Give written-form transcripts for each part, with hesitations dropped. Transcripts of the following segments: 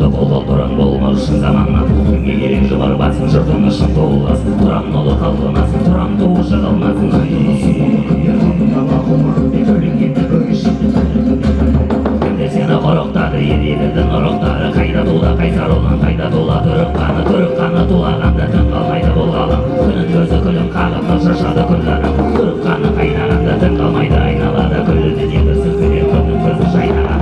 Шықты қолдолдырын болмас шын заманнан кімге керек жыбар басын жұртыңы шын толғасын тұрам нолы қалғымасын тұрам туы жығылмасын кімде сені құрықтады ерелердің ұрықтары қайда тула қайсар olan қайда тула түрік қаны тулағанда түн қалмайды бұл ғалам күнін көзі күлім қағып нұр шашады күллерім түрік қаны қайнағанда түн қалмайды айналада күллі денемді сүркілер күннің көзі шайнағаным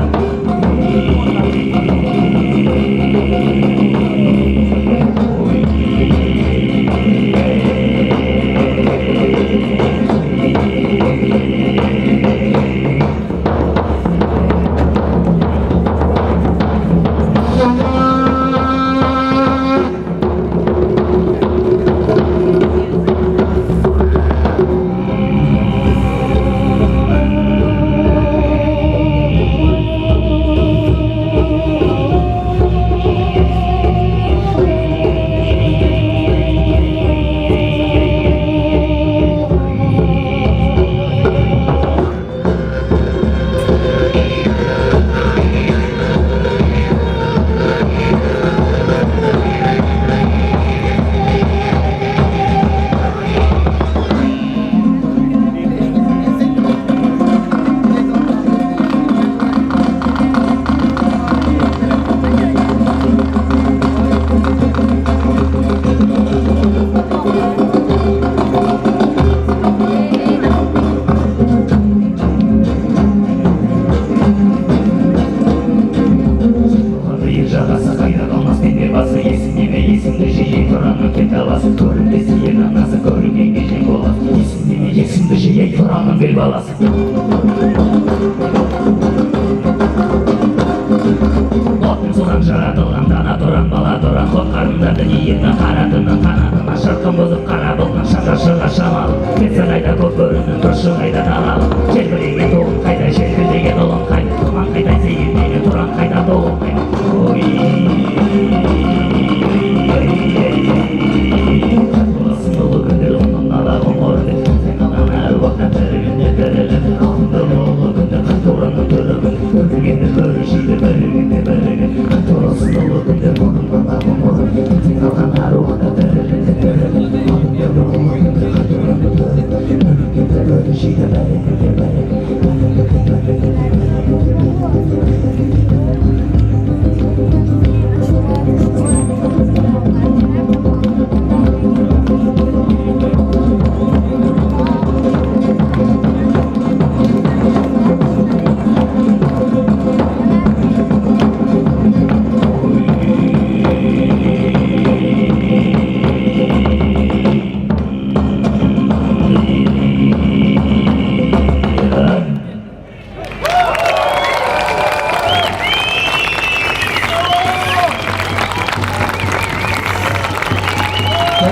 есімді жиі тұранын кет аласың көрімді сиен анасы көрінгенге жем боласың есімді жиі тұранын бел баласы отын судан жаратылған дана тұран бала тұран қот қарындарды ниетін қаратынын қанатына шырқын бұзып қара бұлтын шыға шамалы кетсін қайда көк бөрінің тұршы қайда далалы желбіреген тоғын қайда желкілдеген ұлын қайда тұман қайда сейілмеген тұран қайда толын қайда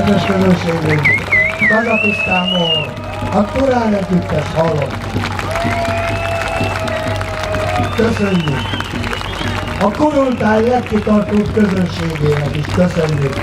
Kedves közönségünk, Kazakisztánból a Turán együttes hallott. Köszönjük! A Kurultáj legkitartóbb közönségének is köszönjük!